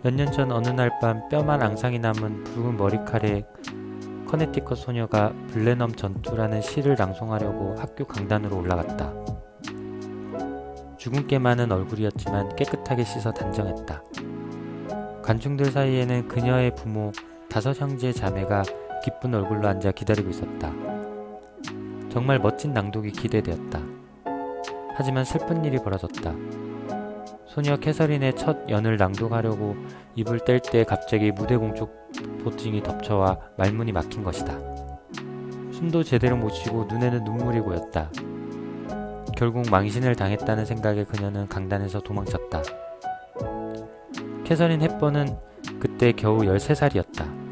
몇 년 전 어느 날 밤 뼈만 앙상이 남은 붉은 머리카락의 커네티컷 소녀가 블레넘 전투라는 시를 낭송하려고 학교 강단으로 올라갔다. 주근깨 많은 얼굴이었지만 깨끗하게 씻어 단정했다. 관중들 사이에는 그녀의 부모 5형제 자매가 기쁜 얼굴로 앉아 기다리고 있었다. 정말 멋진 낭독이 기대되었다. 하지만 슬픈 일이 벌어졌다. 소녀 캐서린의 첫 연을 낭독하려고 입을 뗄 때 갑자기 무대 공쪽 보증이 덮쳐와 말문이 막힌 것이다. 숨도 제대로 못 쉬고 눈에는 눈물이 고였다. 결국 망신을 당했다는 생각에 그녀는 강단에서 도망쳤다. 캐서린 헵번은 그때 겨우 13살이었다.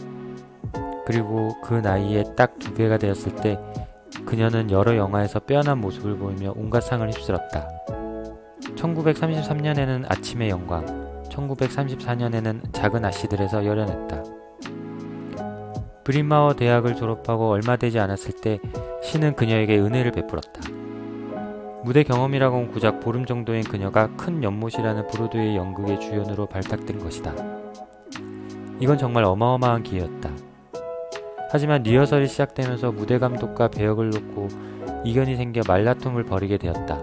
그리고 그 나이에 딱 2배가 되었을 때 그녀는 여러 영화에서 빼어난 모습을 보이며 온갖 상을 휩쓸었다. 1933년에는 아침의 영광, 1934년에는 작은 아씨들에서 열연했다. 브린마워 대학을 졸업하고 얼마 되지 않았을 때 시는 그녀에게 은혜를 베풀었다. 무대 경험이라고는 고작 보름 정도인 그녀가 큰 연못이라는 브로드웨이 연극의 주연으로 발탁된 것이다. 이건 정말 어마어마한 기회였다. 하지만 리허설이 시작되면서 무대 감독과 배역을 놓고 이견이 생겨 말다툼을 벌이게 되었다.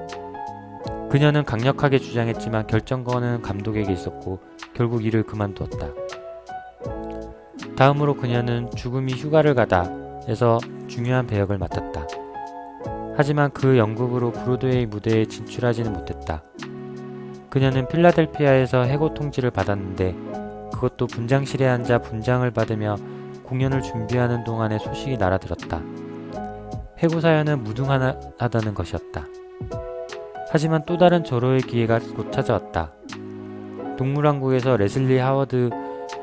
그녀는 강력하게 주장했지만 결정권은 감독에게 있었고 결국 일을 그만두었다. 다음으로 그녀는 죽음이 휴가를 가다 에서 중요한 배역을 맡았다. 하지만 그 연극으로 브로드웨이 무대에 진출하지는 못했다. 그녀는 필라델피아에서 해고 통지를 받았는데 그것도 분장실에 앉아 분장을 받으며 공연을 준비하는 동안에 소식이 날아들었다. 해고 사연은 무등하다는 것이었다. 하지만 또 다른 절호의 기회가 곧 찾아왔다. 동물왕국에서 레슬리 하워드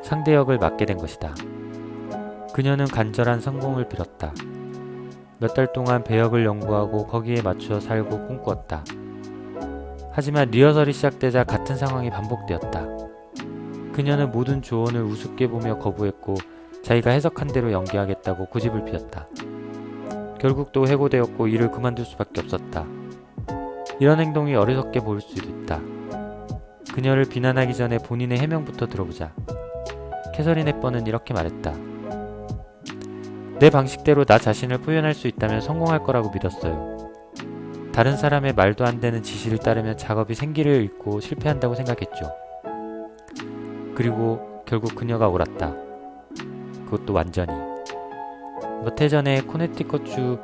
상대역을 맡게 된 것이다. 그녀는 간절한 성공을 빌었다. 몇 달 동안 배역을 연구하고 거기에 맞추어 살고 꿈꾸었다. 하지만 리허설이 시작되자 같은 상황이 반복되었다. 그녀는 모든 조언을 우습게 보며 거부했고 자기가 해석한 대로 연기하겠다고 고집을 피웠다. 결국 또 해고되었고 일을 그만둘 수밖에 없었다. 이런 행동이 어리석게 보일 수도 있다. 그녀를 비난하기 전에 본인의 해명부터 들어보자. 캐서린 헵번은 이렇게 말했다. 내 방식대로 나 자신을 표현할 수 있다면 성공할 거라고 믿었어요. 다른 사람의 말도 안 되는 지시를 따르면 작업이 생기를 잃고 실패한다고 생각했죠. 그리고 결국 그녀가 옳았다. 그것도 완전히. 몇 해 전에 코네티컷주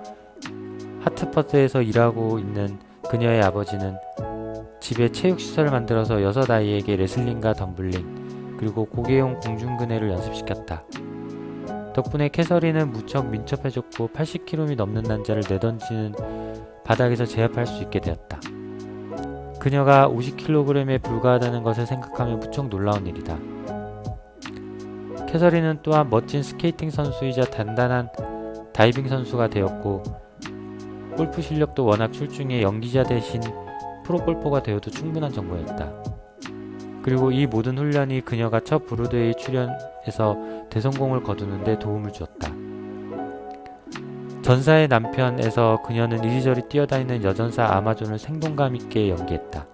하트퍼드에서 일하고 있는 그녀의 아버지는 집에 체육시설을 만들어서 6아이에게 레슬링과 덤블링 그리고 고개용 공중근해를 연습시켰다. 덕분에 캐서린은 무척 민첩해졌고 80kg이 넘는 난자를 내던지는 바닥에서 제압할 수 있게 되었다. 그녀가 50kg에 불과하다는 것을 생각하면 무척 놀라운 일이다. 캐서린은 또한 멋진 스케이팅 선수이자 단단한 다이빙 선수가 되었고 골프 실력도 워낙 출중해 연기자 대신 프로골퍼가 되어도 충분한 정도였다. 그리고 이 모든 훈련이 그녀가 첫 브로드웨이 출연에서 대성공을 거두는 데 도움을 주었다. 전사의 남편에서 그녀는 이리저리 뛰어다니는 여전사 아마존을 생동감 있게 연기했다.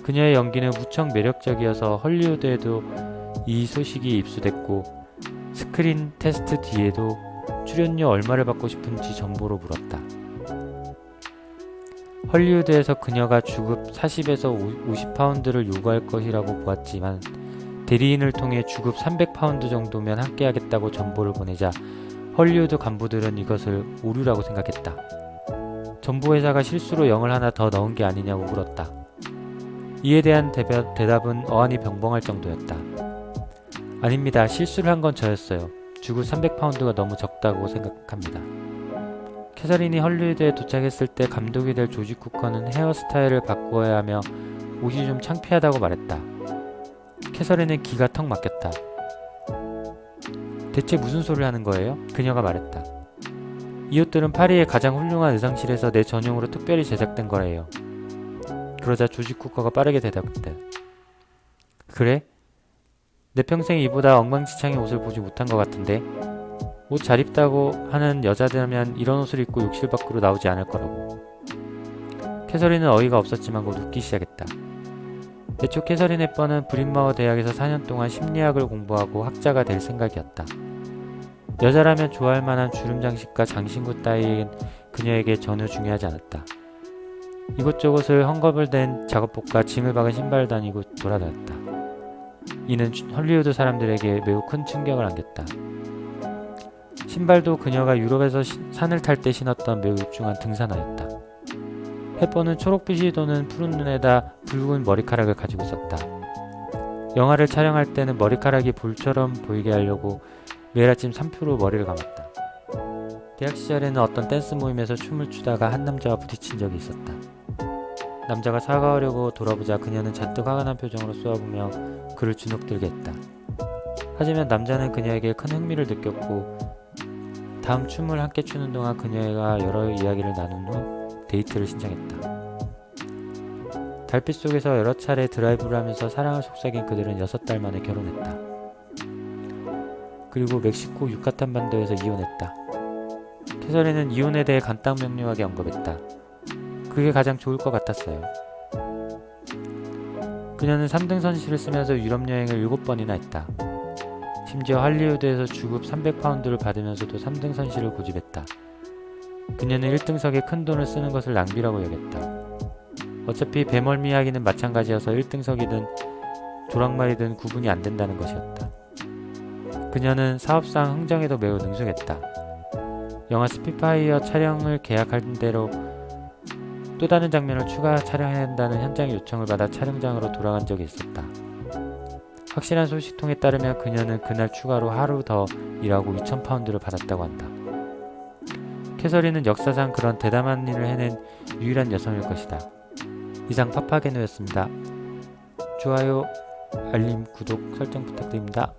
그녀의 연기는 무척 매력적이어서 헐리우드에도 이 소식이 입수됐고 스크린 테스트 뒤에도 출연료 얼마를 받고 싶은지 정보로 물었다. 헐리우드에서 그녀가 주급 40에서 50파운드를 요구할 것이라고 보았지만 대리인을 통해 주급 300파운드 정도면 함께하겠다고 전보를 보내자 헐리우드 간부들은 이것을 오류라고 생각했다. 정보회사가 실수로 영을 하나 더 넣은 게 아니냐고 물었다. 이에 대한 대답은 어안이 병벙할 정도였다. 아닙니다. 실수를 한 건 저였어요. 주급 300파운드가 너무 적다고 생각합니다. 캐서린이 헐리우드에 도착했을 때 감독이 될 조지 쿠커는 헤어스타일을 바꾸어야 하며 옷이 좀 창피하다고 말했다. 캐서린은 기가 턱 막혔다. 대체 무슨 소리를 하는 거예요? 그녀가 말했다. 이 옷들은 파리의 가장 훌륭한 의상실에서 내 전용으로 특별히 제작된 거래요. 그러자 조지 쿠커가 빠르게 대답했다. 그래? 내 평생에 이보다 엉망진창의 옷을 보지 못한 것 같은데? 옷 잘 입다고 하는 여자들이라면 이런 옷을 입고 욕실 밖으로 나오지 않을 거라고. 캐서린은 어이가 없었지만 곧 웃기 시작했다. 애초 캐서린 헵번은 브린마워 대학에서 4년 동안 심리학을 공부하고 학자가 될 생각이었다. 여자라면 좋아할 만한 주름 장식과 장신구 따위는 그녀에게 전혀 중요하지 않았다. 이곳저곳을 헝겊을 댄 작업복과 짐을 박은 신발을 다니고 돌아다녔다. 이는 헐리우드 사람들에게 매우 큰 충격을 안겼다. 신발도 그녀가 유럽에서 산을 탈 때 신었던 매우 육중한 등산화였다. 헵번은 초록빛이 도는 푸른 눈에다 붉은 머리카락을 가지고 있었다. 영화를 촬영할 때는 머리카락이 볼처럼 보이게 하려고 매일 아침 3표로 머리를 감았다. 대학 시절에는 어떤 댄스 모임에서 춤을 추다가 한 남자와 부딪힌 적이 있었다. 남자가 사과하려고 돌아보자 그녀는 잔뜩 화가 난 표정으로 쏘아보며 그를 주눅들게 했다. 하지만 남자는 그녀에게 큰 흥미를 느꼈고 다음 춤을 함께 추는 동안 그녀가 여러 이야기를 나눈 후 데이트를 신청했다. 달빛 속에서 여러 차례 드라이브를 하면서 사랑을 속삭인 그들은 6달 만에 결혼했다. 그리고 멕시코 유카탄 반도에서 이혼했다. 캐서린은 이혼에 대해 간단 명료하게 언급했다. 그게 가장 좋을 것 같았어요. 그녀는 3등 선시를 쓰면서 유럽 여행을 7번이나 했다. 심지어 할리우드에서 주급 300파운드를 받으면서도 3등 선시를 고집했다. 그녀는 1등석에 큰 돈을 쓰는 것을 낭비라고 여겼다. 어차피 배멀미하기는 마찬가지여서 1등석이든 조랑말이든 구분이 안 된다는 것이었다. 그녀는 사업상 흥정에도 매우 능숙했다. 영화 스피파이어 촬영을 계약한 대로 또 다른 장면을 추가 촬영해야 한다는 현장의 요청을 받아 촬영장으로 돌아간 적이 있었다. 확실한 소식통에 따르면 그녀는 그날 추가로 하루 더 일하고 2,000파운드를 받았다고 한다. 캐서린은 역사상 그런 대담한 일을 해낸 유일한 여성일 것이다. 이상 파파게노였습니다. 좋아요, 알림, 구독, 설정 부탁드립니다.